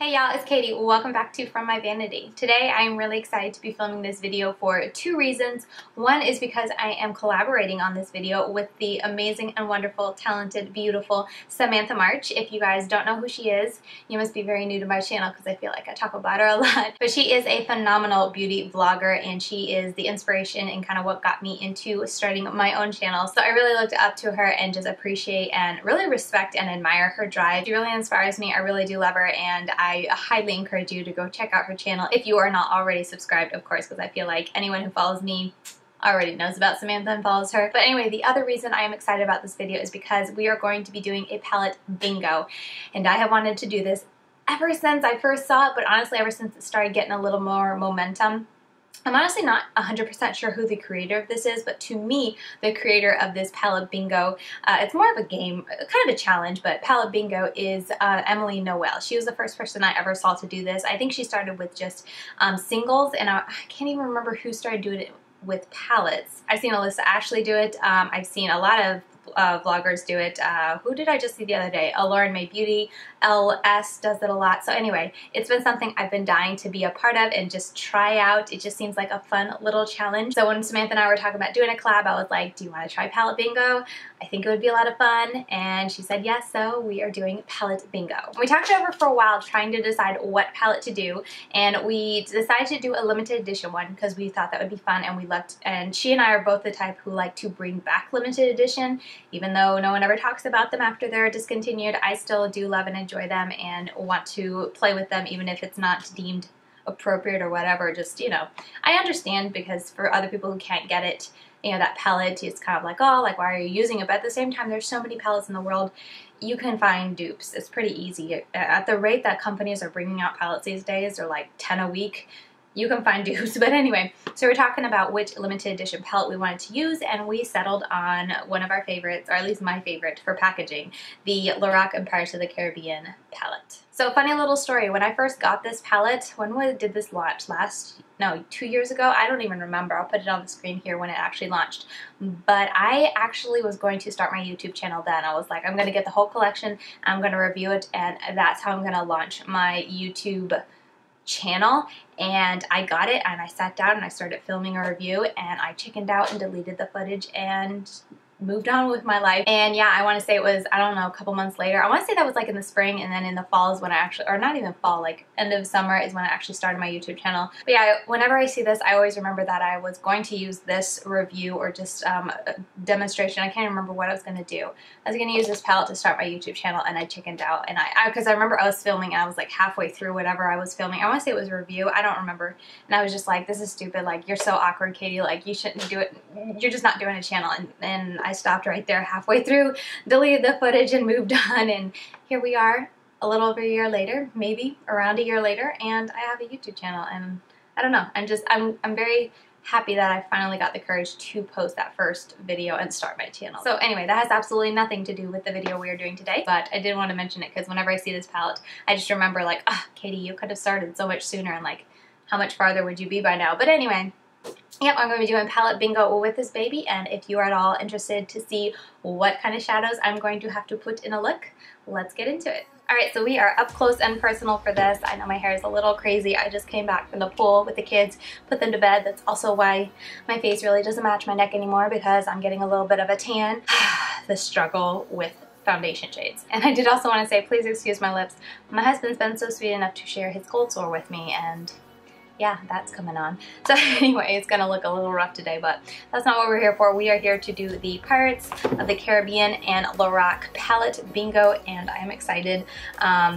Hey y'all, it's Katie. Welcome back to From My Vanity. Today I am really excited to be filming this video for two reasons. One is because I am collaborating on this video with the amazing and wonderful, talented, beautiful Samantha March. If you guys don't know who she is, you must be very new to my channel because I feel like I talk about her a lot. But she is a phenomenal beauty vlogger and she is the inspiration and kind of what got me into starting my own channel. So I really looked up to her and just appreciate and really respect and admire her drive. She really inspires me. I really do love her, and I highly encourage you to go check out her channel if you are not already subscribed, of course, because I feel like anyone who follows me already knows about Samantha and follows her. But anyway, the other reason I am excited about this video is because we are going to be doing a palette bingo, and I have wanted to do this ever since I first saw it, but honestly ever since it started getting a little more momentum. I'm honestly not 100% sure who the creator of this is, but to me, the creator of this palette bingo, it's more of a game, kind of a challenge, but palette bingo is Emily Noel. She was the first person I ever saw to do this. I think she started with just singles, and I can't even remember who started doing it with palettes. I've seen Alyssa Ashley do it. I've seen a lot of vloggers do it. Who did I just see the other day? Mae Beauty, Elle S does it a lot. So anyway, it's been something I've been dying to be a part of and just try out. It just seems like a fun little challenge. So when Samantha and I were talking about doing a collab, I was like, do you want to try palette bingo? I think it would be a lot of fun. And she said yes, so we are doing palette bingo. We talked it over for a while trying to decide what palette to do, and we decided to do a limited edition one because we thought that would be fun, and we loved, and she and I are both the type who like to bring back limited edition. Even though no one ever talks about them after they're discontinued, I still do love and enjoy them and want to play with them even if it's not deemed appropriate or whatever. Just, you know, I understand, because for other people who can't get it, you know, that palette, it's kind of like, oh, like, why are you using it? But at the same time, there's so many palettes in the world, you can find dupes. It's pretty easy. At the rate that companies are bringing out palettes these days, they're like 10 a week, you can find dupes. But anyway, so we're talking about which limited edition palette we wanted to use, and we settled on one of our favorites, or at least my favorite for packaging, the LORAC and Pirates of the Caribbean palette. So funny little story, when I first got this palette, did this launch? 2 years ago? I don't even remember. I'll put it on the screen here when it actually launched. But I actually was going to start my YouTube channel then. I was like, I'm going to get the whole collection, I'm going to review it, and that's how I'm going to launch my YouTube channel. And I got it, and I sat down and I started filming a review, and I chickened out and deleted the footage and moved on with my life. And yeah, I want to say it was, I don't know, a couple months later. I want to say that was like in the spring, and then in the fall is when I actually, or not even fall, like end of summer is when I actually started my YouTube channel. But yeah, whenever I see this, I always remember that I was going to use this review or just a demonstration. I can't remember what I was going to do. I was going to use this palette to start my YouTube channel, and I chickened out. And because I remember I was filming, and I was like halfway through whatever I was filming. I want to say it was a review. I don't remember. And I was just like, this is stupid. Like, you're so awkward, Katie. Like, you shouldn't do it. You're just not doing a channel. And I stopped right there halfway through, deleted the footage, and moved on. And here we are a little over a year later, maybe around a year later, and I have a YouTube channel. And I don't know, I'm very happy that I finally got the courage to post that first video and start my channel. So anyway, that has absolutely nothing to do with the video we are doing today, but I did want to mention it because whenever I see this palette, I just remember like, ah, Katie, you could have started so much sooner, and like, how much farther would you be by now? But anyway, yep, I'm going to be doing palette bingo with this baby, and if you are at all interested to see what kind of shadows I'm going to have to put in a look, let's get into it. Alright, so we are up close and personal for this. I know my hair is a little crazy. I just came back from the pool with the kids, put them to bed. That's also why my face really doesn't match my neck anymore, because I'm getting a little bit of a tan. The struggle with foundation shades. And I did also want to say, please excuse my lips. My husband's been so sweet enough to share his cold sore with me, and yeah, that's coming on. So anyway, it's gonna look a little rough today, but that's not what we're here for. We are here to do the Pirates of the Caribbean and LORAC palette bingo, and I'm excited.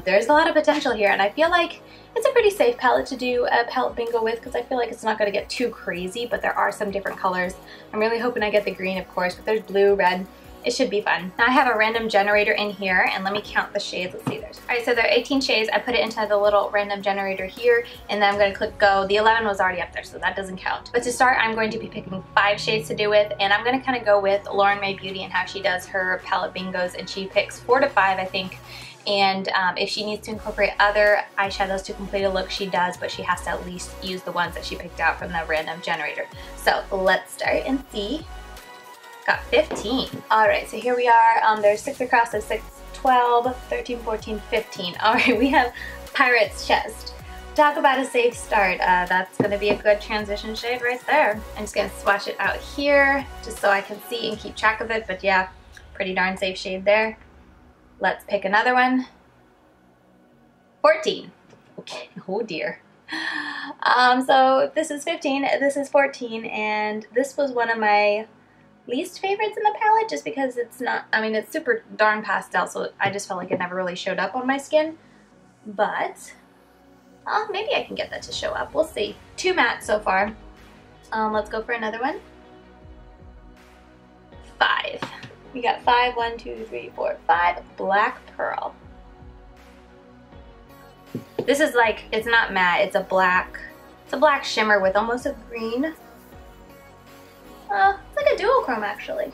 There's a lot of potential here, and I feel like it's a pretty safe palette to do a palette bingo with, because I feel like it's not gonna get too crazy, but there are some different colors. I'm really hoping I get the green, of course, but there's blue, red. It should be fun. Now I have a random generator in here, and let me count the shades. Let's see, alright, so there are 18 shades. I put it into the little random generator here, and then I'm going to click go. The 11 was already up there, so that doesn't count. But to start, I'm going to be picking 5 shades to do with, and I'm going to kind of go with Mae Beauty and how she does her palette bingos, and she picks 4 to 5, I think. And if she needs to incorporate other eyeshadows to complete a look, she does, but she has to at least use the ones that she picked out from the random generator. So let's start and see. Got 15. Alright, so here we are. There's 6 across, so 6, 12, 13, 14, 15. Alright, we have Pirate's Chest. Talk about a safe start. That's going to be a good transition shade right there. I'm just going to swatch it out here just so I can see and keep track of it. But yeah, pretty darn safe shade there. Let's pick another one. 14. Okay. Oh dear. So this is 15, this is 14, and this was one of my least favorites in the palette just because it's not, I mean, it's super darn pastel, so I just felt like it never really showed up on my skin. But maybe I can get that to show up. We'll see. 2 matte so far. Let's go for another one. 5. We got 5. 1, 2, 3, 4, 5. Black Pearl. This is like, it's not matte, it's a black shimmer with almost a green. It's like a duochrome actually.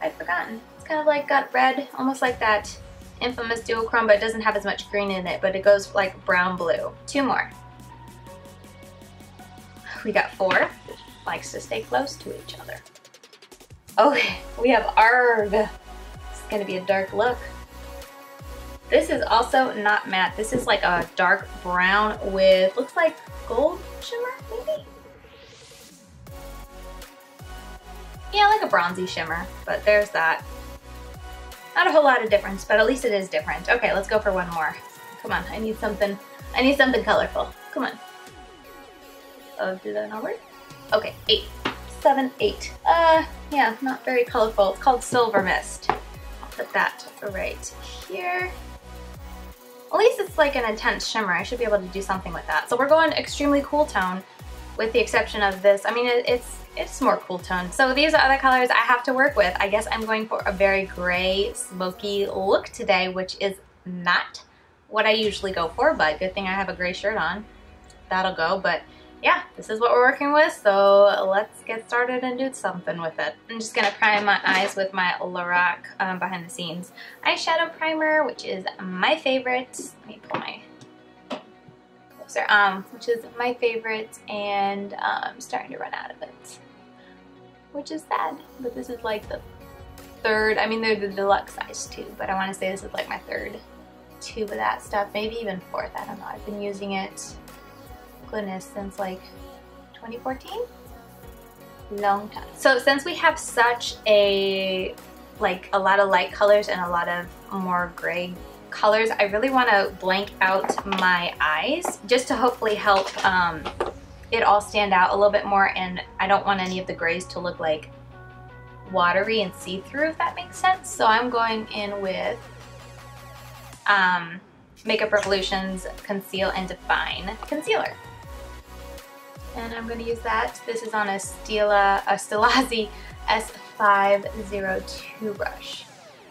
I'd forgotten. It's kind of like got red, almost like that infamous duochrome, but it doesn't have as much green in it, but it goes like brown blue. 2 more. We got 4, which likes to stay close to each other. Okay, we have Arg. It's gonna be a dark look. This is also not matte. This is like a dark brown with, looks like gold shimmer, maybe? Yeah, like a bronzy shimmer, but there's that. Not a whole lot of difference, but at least it is different. Okay, let's go for one more. Come on, I need something colorful. Come on. Oh, did that not work? Okay, 8, 7, 8. Yeah, not very colorful. It's called Silver Mist. I'll put that right here. At least it's like an intense shimmer. I should be able to do something with that. So we're going extremely cool tone with the exception of this. I mean, it's more cool tone. So these are other colors I have to work with. I guess I'm going for a very gray, smoky look today, which is not what I usually go for, but good thing I have a gray shirt on. That'll go, but yeah, this is what we're working with, so let's get started and do something with it. I'm just gonna prime my eyes with my LORAC behind the scenes eyeshadow primer, which is my favorite. Let me pull my closer. Which is my favorite, and I'm starting to run out of it, which is sad. But this is like the 3rd. I mean, they're the deluxe size too, but I want to say this is like my 3rd tube of that stuff, maybe even 4th. I don't know. I've been using it, goodness, since like 2014. Long time. So since we have such a lot of light colors and a lot of more gray colors, I really want to blank out my eyes just to hopefully help it all stand out a little bit more, and I don't want any of the grays to look like watery and see-through, if that makes sense. So I'm going in with Makeup Revolution's Conceal and Define Concealer. And I'm going to use that. This is on a Stilazzi S502 brush,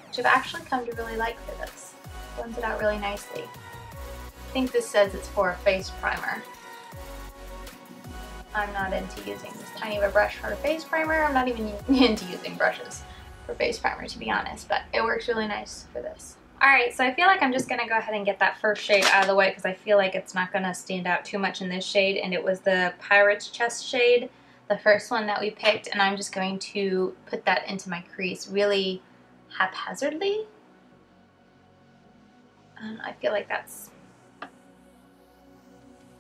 which I've actually come to really like for this. Blends it out really nicely. I think this says it's for a face primer. I'm not into using this tiny of a brush for a face primer. I'm not even into using brushes for face primer, to be honest, but it works really nice for this. Alright, so I feel like I'm just going to go ahead and get that first shade out of the way because I feel like it's not going to stand out too much in this shade, and it was the Pirate's Chest shade, the first one that we picked, and I'm just going to put that into my crease really haphazardly. I feel like that's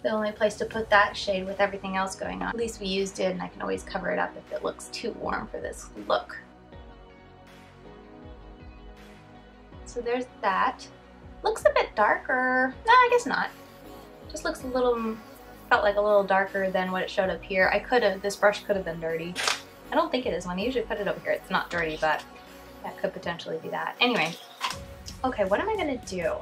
the only place to put that shade with everything else going on. At least we used it, and I can always cover it up if it looks too warm for this look. So there's that. Looks a bit darker. No, I guess not. Just looks a little, felt like a little darker than what it showed up here. This brush could have been dirty. I don't think it is. When I usually put it over here, it's not dirty, but that could potentially be that. Anyway, okay, what am I gonna do?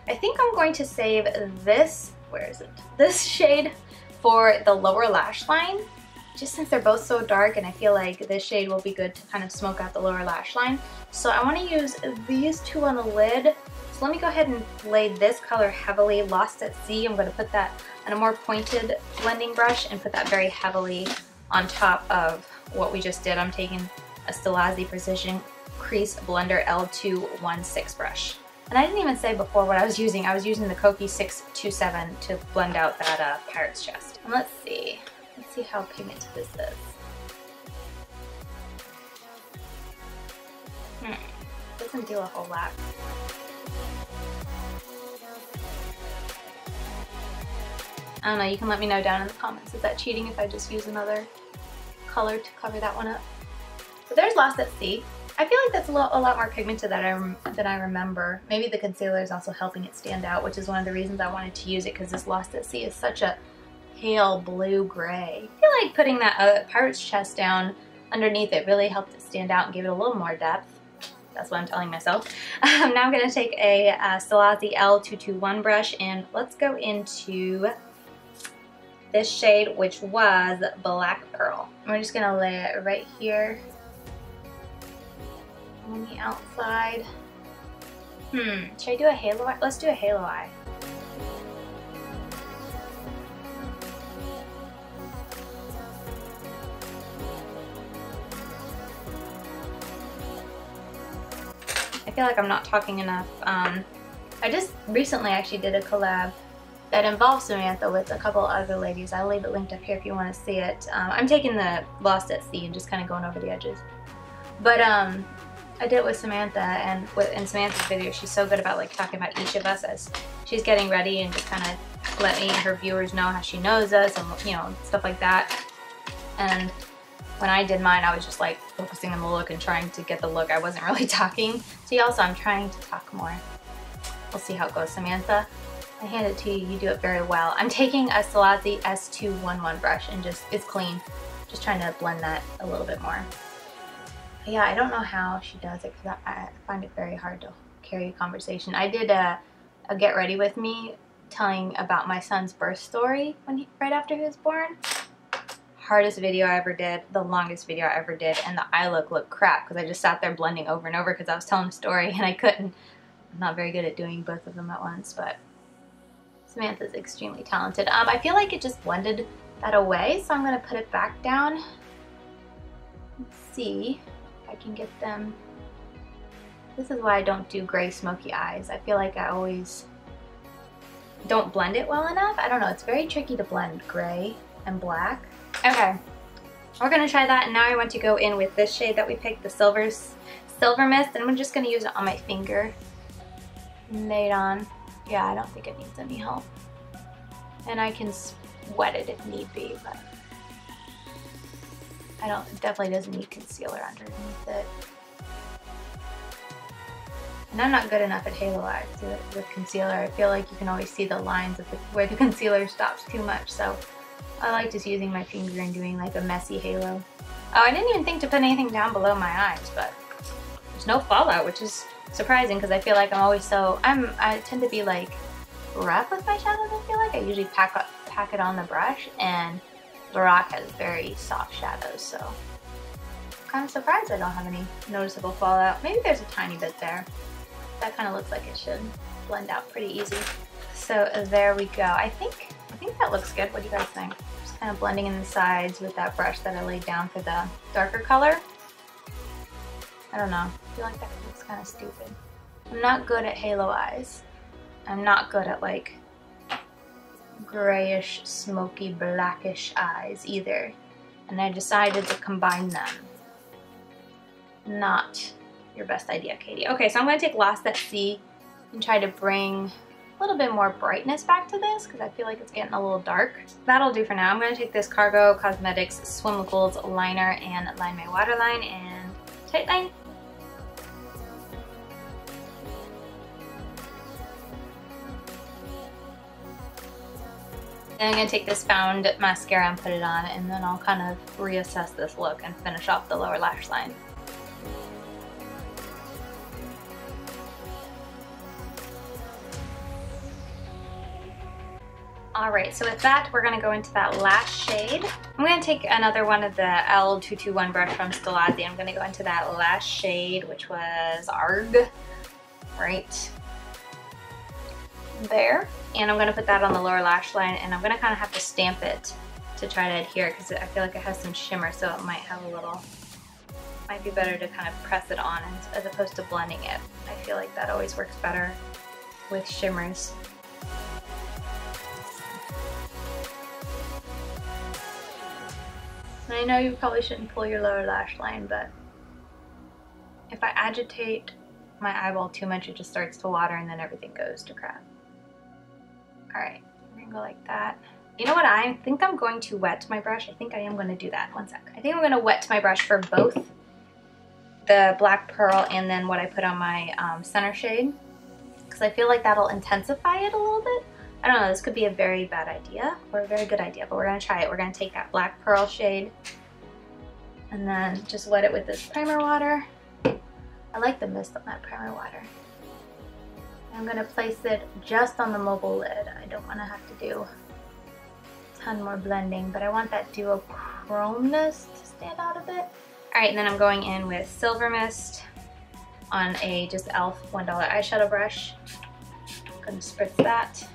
I think I'm going to save this, where is it? This shade for the lower lash line, just since they're both so dark, and I feel like this shade will be good to kind of smoke out the lower lash line. So I want to use these two on the lid. So let me go ahead and lay this color heavily, Lost at Sea. I'm going to put that on a more pointed blending brush and put that very heavily on top of what we just did. I'm taking a Stilazzi Precision Crease Blender L216 brush. And I didn't even say before what I was using. I was using the Kokie 627 to blend out that Pirate's Chest. And let's see how pigmented this is. Doesn't do a whole lot. I don't know, you can let me know down in the comments. Is that cheating if I just use another color to cover that one up? So there's Lost at Sea. I feel like that's a lot more pigmented than I remember. Maybe the concealer is also helping it stand out, which is one of the reasons I wanted to use it, because this Lost at Sea is such a pale blue-gray. I feel like putting that pirate's chest down underneath it really helped it stand out and give it a little more depth. That's what I'm telling myself. Now I'm going to take a Stilazzi L221 brush, and let's go into this shade, which was Black Pearl. And we're just going to lay it right here on the outside. Should I do a halo eye? Let's do a halo eye. I feel like I'm not talking enough. I just recently actually did a collab that involves Samantha with a couple other ladies. I'll leave it linked up here if you want to see it. I'm taking the Lost at Sea and just kind of going over the edges. But I did it with Samantha, and in Samantha's video, she's so good about like talking about each of us as she's getting ready and just kind of letting her viewers know how she knows us and, you know, stuff like that. And when I did mine, I was just like focusing on the look and trying to get the look. I wasn't really talking to y'all, so I'm trying to talk more. We'll see how it goes. Samantha, I hand it to you. You do it very well. I'm taking a Stilazzi S502 brush and it's clean. Just trying to blend that a little bit more. But yeah, I don't know how she does it because I find it very hard to carry a conversation. I did a get ready with me telling about my son's birth story right after he was born. Hardest video I ever did, the longest video I ever did, and the eye looked crap because I just sat there blending over and over because I was telling a story and I couldn't. I'm not very good at doing both of them at once, but Samantha's extremely talented. I feel like it just blended that away, so I'm going to put it back down. Let's see if I can get them. This is why I don't do gray smoky eyes. I feel like I always don't blend it well enough. I don't know, it's very tricky to blend gray and black. Okay, we're gonna try that, and now I want to go in with this shade that we picked, the Silver Mist, and I'm just gonna use it on my finger. Laid on. Yeah, I don't think it needs any help. And I can wet it if need be, but it definitely doesn't need concealer underneath it. And I'm not good enough at halo eyes with concealer. I feel like you can always see the lines of where the concealer stops too much, so I like just using my finger and doing like a messy halo. Oh, I didn't even think to put anything down below my eyes, but there's no fallout, which is surprising because I feel like I'm always I tend to be like rough with my shadows. I feel like I usually pack it on the brush, and LORAC has very soft shadows, so I'm kind of surprised I don't have any noticeable fallout. Maybe there's a tiny bit there. That kind of looks like it should blend out pretty easy. So there we go. I think that looks good. What do you guys think? Just kind of blending in the sides with that brush that I laid down for the darker color. I don't know. I feel like that looks kind of stupid. I'm not good at halo eyes. I'm not good at like grayish, smoky, blackish eyes either. And I decided to combine them. Not your best idea, Katie. Okay, so I'm going to take Lost at Sea and try to bring a little bit more brightness back to this because I feel like it's getting a little dark. That'll do for now. I'm going to take this Cargo Cosmetics Swimmables liner and line my waterline and tight line. Then I'm going to take this Found mascara and put it on, and then I'll kind of reassess this look and finish off the lower lash line. Alright, so with that, we're going to go into that last shade. I'm going to take another one of the L221 brush from Stilazzi. I'm going to go into that last shade, which was Arg. Right there. And I'm going to put that on the lower lash line, and I'm going to kind of have to stamp it to try to adhere because I feel like it has some shimmer, so it might have a little, might be better to kind of press it on as opposed to blending it. I feel like that always works better with shimmers. And I know you probably shouldn't pull your lower lash line, but if I agitate my eyeball too much, it just starts to water and then everything goes to crap. Alright, we're gonna go like that. You know what, I think I'm going to wet my brush. I think I am going to do that. One sec. I think I'm going to wet my brush for both the black pearl and then what I put on my center shade, because I feel like that'll intensify it a little bit. I don't know, this could be a very bad idea or a very good idea, but we're going to try it. We're going to take that black pearl shade and then just wet it with this primer water. I like the mist on that primer water. I'm going to place it just on the mobile lid. I don't want to have to do ton more blending, but I want that duochromeness to stand out a bit. Alright, and then I'm going in with Silver Mist on a just e.l.f. $1 eyeshadow brush. I'm going to spritz that.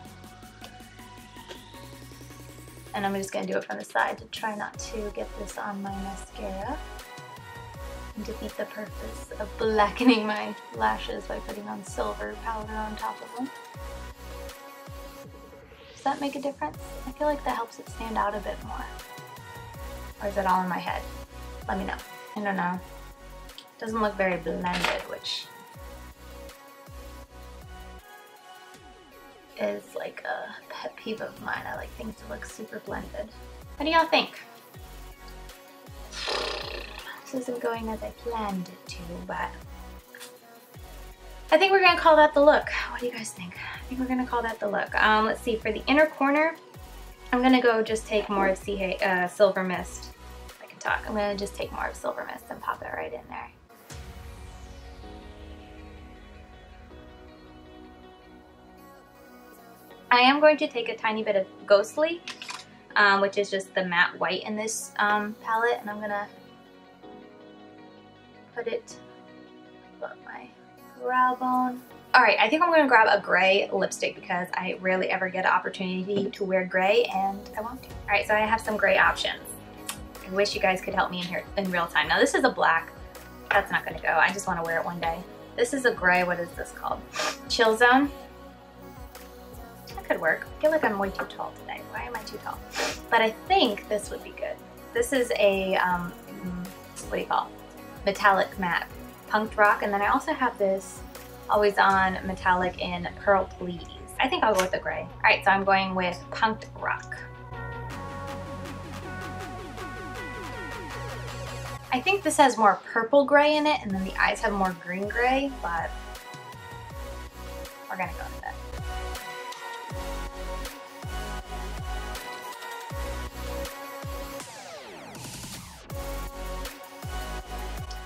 And I'm just going to do it from the side to try not to get this on my mascara and defeat the purpose of blackening my lashes by putting on silver powder on top of them. Does that make a difference? I feel like that helps it stand out a bit more. Or is it all in my head? Let me know. I don't know. It doesn't look very blended, which is like a pet peeve of mine. I like things to look super blended. What do y'all think? This isn't going as I planned it to, but I think we're gonna call that the look. What do you guys think? I think we're gonna call that the look. Let's see, for the inner corner, I'm gonna go just take more of Silver Mist. If I can talk, I'm gonna just take more of Silver Mist and pop it right in there. I am going to take a tiny bit of Ghostly, which is just the matte white in this palette, and I'm gonna put it above my brow bone. Alright, I think I'm going to grab a gray lipstick because I rarely ever get an opportunity to wear gray and I want to. Alright, so I have some gray options. I wish you guys could help me in here in real time. Now this is a black. That's not going to go. I just want to wear it one day. This is a gray. What is this called? Chill Zone. That could work. I feel like I'm way too tall today. Why am I too tall? But I think this would be good. This is a, what do you call it? Metallic matte Punked Rock, and then I also have this Always On metallic in Pearl Please. I think I'll go with the gray. Alright, so I'm going with Punked Rock. I think this has more purple gray in it, and then the eyes have more green gray, but we're gonna go with it.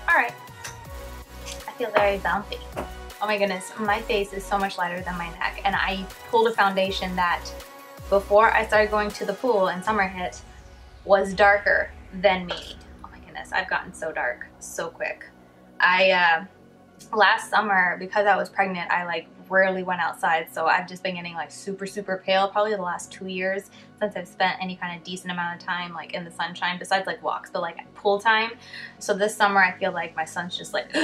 Alright. I feel very bumpy. Oh my goodness, my face is so much lighter than my neck, and I pulled a foundation that before I started going to the pool and summer hit was darker than me. Oh my goodness, I've gotten so dark so quick. Last summer, because I was pregnant, I like rarely went outside, so I've just been getting like super pale probably the last 2 years since I've spent any kind of decent amount of time like in the sunshine, besides like walks, but like pool time. So this summer I feel like my son's just like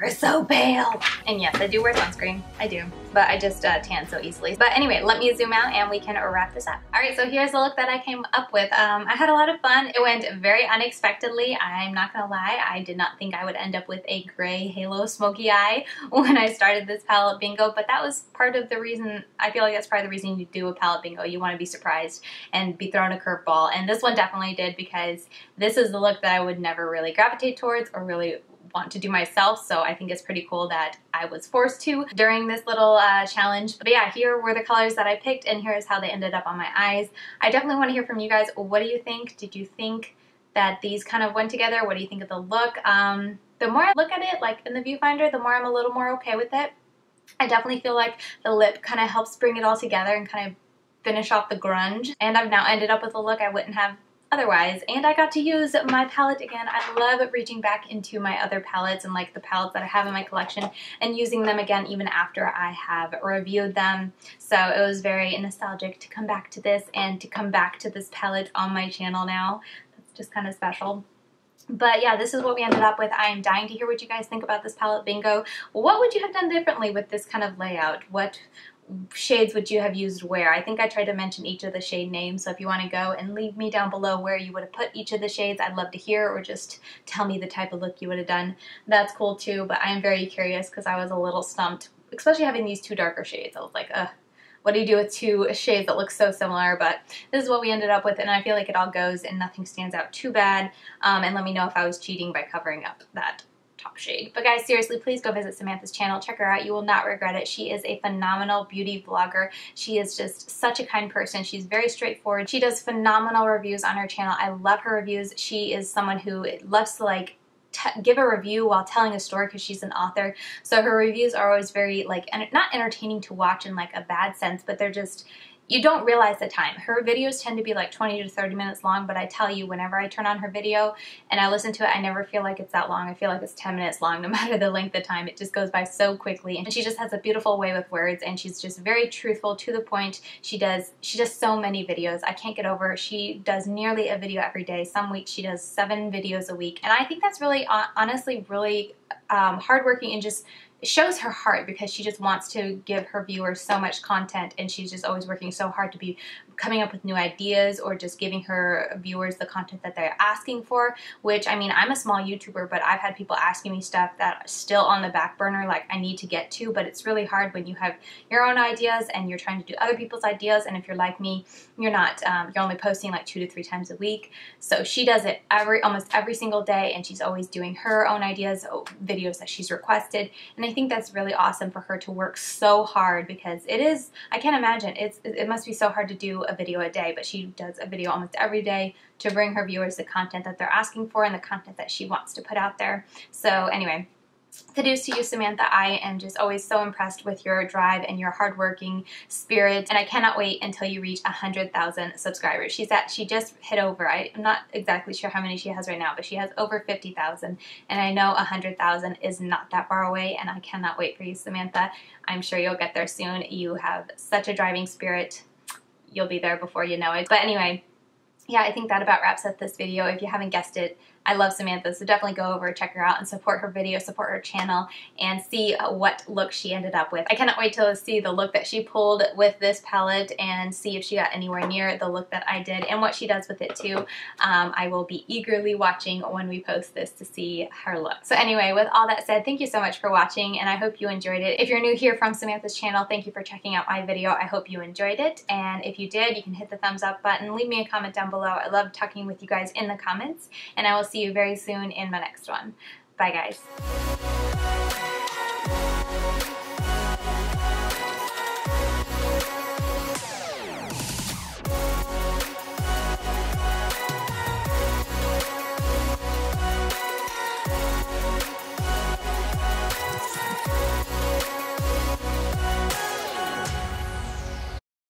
we're so pale. And yes, I do wear sunscreen. I do. But I just tan so easily. But anyway, let me zoom out and we can wrap this up. Alright, so here's the look that I came up with. I had a lot of fun. It went very unexpectedly. I'm not gonna lie. I did not think I would end up with a gray halo smoky eye when I started this palette bingo. But that was part of the reason. I feel like that's part of the reason you do a palette bingo. You want to be surprised and be thrown a curveball. And this one definitely did, because this is the look that I would never really gravitate towards or really want to do myself, so I think it's pretty cool that I was forced to during this little challenge. But yeah, here were the colors that I picked, and here's how they ended up on my eyes. I definitely want to hear from you guys. What do you think? Did you think that these kind of went together? What do you think of the look? The more I look at it, like in the viewfinder, the more I'm a little more okay with it. I definitely feel like the lip kind of helps bring it all together and kind of finish off the grunge. And I've now ended up with a look I wouldn't have otherwise, and I got to use my palette again. I love reaching back into my other palettes and like the palettes that I have in my collection and using them again even after I have reviewed them. So it was very nostalgic to come back to this and to come back to this palette on my channel now. That's just kind of special. But yeah, this is what we ended up with. I am dying to hear what you guys think about this palette bingo. What would you have done differently with this kind of layout? What shades would you have used where? I think I tried to mention each of the shade names, so if you want to go and leave me down below where you would have put each of the shades, I'd love to hear, or just tell me the type of look you would have done. That's cool too, but I am very curious because I was a little stumped, especially having these two darker shades. I was like, ugh, what do you do with two shades that look so similar? But this is what we ended up with, and I feel like it all goes and nothing stands out too bad. And let me know if I was cheating by covering up that top shade. But guys, seriously, please go visit Samantha's channel. Check her out. You will not regret it. She is a phenomenal beauty vlogger. She is just such a kind person. She's very straightforward. She does phenomenal reviews on her channel. I love her reviews. She is someone who loves to like give a review while telling a story because she's an author. So her reviews are always very like, not entertaining to watch in like a bad sense, but they're just, you don't realize the time. Her videos tend to be like 20 to 30 minutes long, but I tell you, whenever I turn on her video and I listen to it, I never feel like it's that long. I feel like it's 10 minutes long, no matter the length of time. It just goes by so quickly. And she just has a beautiful way with words, and she's just very truthful, to the point. She does so many videos. I can't get over her. She does nearly a video every day. Some weeks she does 7 videos a week. And I think that's really, honestly, really hardworking, and just shows her heart, because she just wants to give her viewers so much content, and she's just always working so hard to be coming up with new ideas, or just giving her viewers the content that they're asking for. Which, I mean, I'm a small YouTuber, but I've had people asking me stuff that are still on the back burner, like I need to get to. But it's really hard when you have your own ideas and you're trying to do other people's ideas. And if you're like me, you're not, you're only posting like 2 to 3 times a week. So she does it almost every single day, and she's always doing her own ideas, videos that she's requested. And I think that's really awesome for her to work so hard, because it is, I can't imagine, it must be so hard to do a video a day, but she does a video almost every day to bring her viewers the content that they're asking for and the content that she wants to put out there. So anyway, kudos to you, Samantha. I am just always so impressed with your drive and your hardworking spirit, and I cannot wait until you reach 100,000 subscribers. She just hit over, I'm not exactly sure how many she has right now, but she has over 50,000, and I know 100,000 is not that far away, and I cannot wait for you, Samantha. I'm sure you'll get there soon. You have such a driving spirit. You'll be there before you know it. But anyway, yeah, I think that about wraps up this video. If you haven't guessed it, I love Samantha, so definitely go over, check her out, and support her video, support her channel, and see what look she ended up with. I cannot wait to see the look that she pulled with this palette, and see if she got anywhere near the look that I did, and what she does with it too. I will be eagerly watching when we post this to see her look. So anyway, with all that said, thank you so much for watching, and I hope you enjoyed it. If you're new here from Samantha's channel, thank you for checking out my video. I hope you enjoyed it, and if you did, you can hit the thumbs up button, leave me a comment down below. I love talking with you guys in the comments, and I will see you very soon in my next one. Bye, guys.